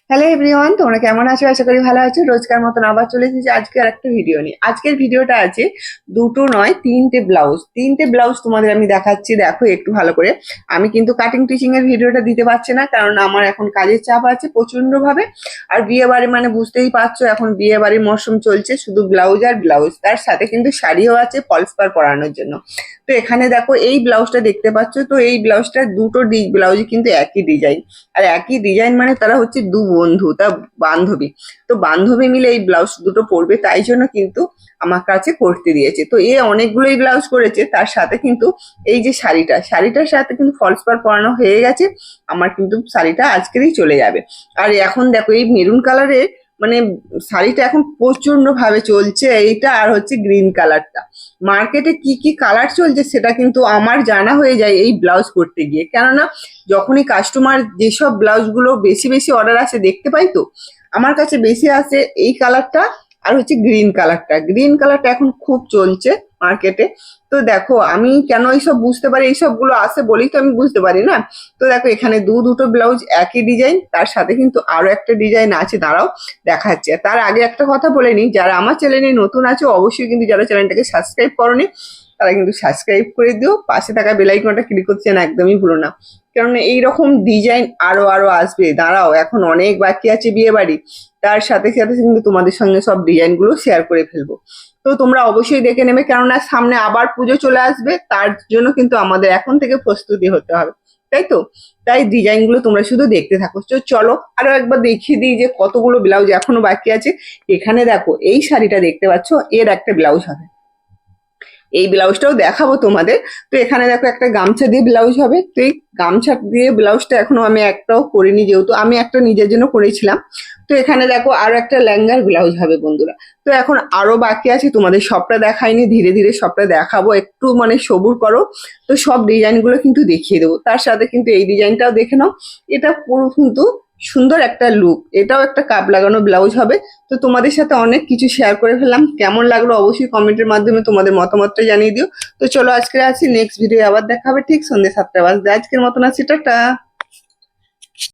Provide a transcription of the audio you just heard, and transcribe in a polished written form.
Hello everyone, তোমরা কেমন আছো? আশা করি ভালো আছো। রোজকার মতন আবার চলে এসেছি আজকে আর একটা ভিডিও নিয়ে। আজকের ভিডিওটা আছে দুটো নয় তিনটে ব্লাউজ তোমাদের আমি দেখাচ্ছি। দেখো একটু ভালো করে। আমি কিন্তু কাটিং টিচিং এর ভিডিওটা দিতে পারছি না, কারণ আমার এখন কাজের চাপ আছে প্রচন্ড ভাবে। আর বিয়ে বাড়ি মানে বুঝতেই পারছো, এখন বিয়ে বাড়ির মরশুম চলছে, শুধু ব্লাউজ আর ব্লাউজ, তার সাথে কিন্তু শাড়িও আছে ফলস পাড় পরানোর জন্য। তো এখানে দেখো এই ব্লাউজটা দেখতে পাচ্ছ, তো এই ব্লাউজটা দুটো ব্লাউজ কিন্তু একই ডিজাইন। আর একই ডিজাইন মানে তারা হচ্ছে দু বন্ধু, তা বান্ধবী। তো বান্ধবী মিলে এই ব্লাউজ দুটো পরবে, তাই জন্য কিন্তু আমার কাছে করতে দিয়েছে। তো এ অনেকগুলোই ব্লাউজ করেছে, তার সাথে কিন্তু এই যে শাড়িটার সাথে কিন্তু ফলস পাড় পরানো হয়ে গেছে। আমার কিন্তু শাড়িটা আজকেরই চলে যাবে। আর এখন দেখো এই মেরুন কালারের মানে শাড়িটা এখন প্রচন্ড ভাবে চলছে, এইটা আর হচ্ছে গ্রিন কালারটা। মার্কেটে কি কি কালার চলছে সেটা কিন্তু আমার জানা হয়ে যায় এই ব্লাউজ করতে গিয়ে, কেননা যখনই কাস্টমার যেসব ব্লাউজগুলো বেশি বেশি অর্ডার আসে দেখতে পাই, তো আমার কাছে বেশি আসে এই কালারটা আর হচ্ছে গ্রিন কালারটা এখন খুব চলছে মার্কেটে। তো দেখো আমি কেন এইসব বুঝতে পারি, এইসবগুলো আসে বলেই তো আমি বুঝতে পারি না। তো দেখো এখানে দুটো ব্লাউজ একই ডিজাইন, তার সাথে কিন্তু আরো একটা ডিজাইন আছে, দাঁড়াও দেখাচ্ছে। তার আগে একটা কথা বলে নিই, যারা আমার চ্যানেলে নতুন আছে অবশ্যই কিন্তু, যারা চ্যানেলটাকে সাবস্ক্রাইব করনি তারা কিন্তু সাবস্ক্রাইব করে দিও, পাশে থাকা বেল আইকনটা ক্লিক করতে যেন একদমই ভুলো না। কারণ এইরকম ডিজাইন আরো আরো আসবে, দাঁড়াও এখন অনেক বাকি আছে বিয়ে বাড়ি, তার সাথে সাথে কিন্তু তোমাদের সঙ্গে সব ডিজাইন গুলো শেয়ার করে ফেলবো। তো তোমরা অবশ্যই দেখে নেবে, কেননা সামনে আবার পুজো চলে আসবে, তার জন্য কিন্তু আমাদের এখন থেকে প্রস্তুতি হতে হবে, তাই তো? তাই ডিজাইন গুলো তোমরা শুধু দেখতে থাকো। তো চলো আরো একবার দেখিয়ে দিই যে কতগুলো ব্লাউজ এখনো বাকি আছে। এখানে দেখো এই শাড়িটা দেখতে পাচ্ছ, এর একটা ব্লাউজ হবে, এই ব্লাউজটাও দেখাবো তোমাদের। তো এখানে দেখো একটা গামছা দিয়ে ব্লাউজ হবে, তো এই গামছা দিয়ে ব্লাউজটা এখনো আমি একটাও করিনি, যেহেতু আমি একটা নিজের জন্য করেছিলাম। তো এখানে দেখো আরো একটা লেহেঙ্গার ব্লাউজ হবে বন্ধুরা। তো এখন আরো বাকি আছে, তোমাদের সবটা দেখাইনি, ধীরে ধীরে সবটা দেখাবো, একটু মানে সবুর করো। তো সব ডিজাইন গুলো কিন্তু দেখিয়ে দেবো, তার সাথে কিন্তু এই ডিজাইনটাও দেখে নাও। এটা পুরো কিন্তু সুন্দর একটা লুক, এটাও একটা কাপ লাগানো ব্লাউজ হবে। তো তোমাদের সাথে অনেক কিছু শেয়ার করে ফেললাম, কেমন লাগলো অবশ্যই কমেন্টের মাধ্যমে তোমাদের মতামতটা জানিয়ে দিও। তো চলো আজকে আসি, নেক্সট ভিডিও আবার দেখা হবে ঠিক সন্ধ্যে 7টা বাজে। আজকের মতন আসি, টাটা।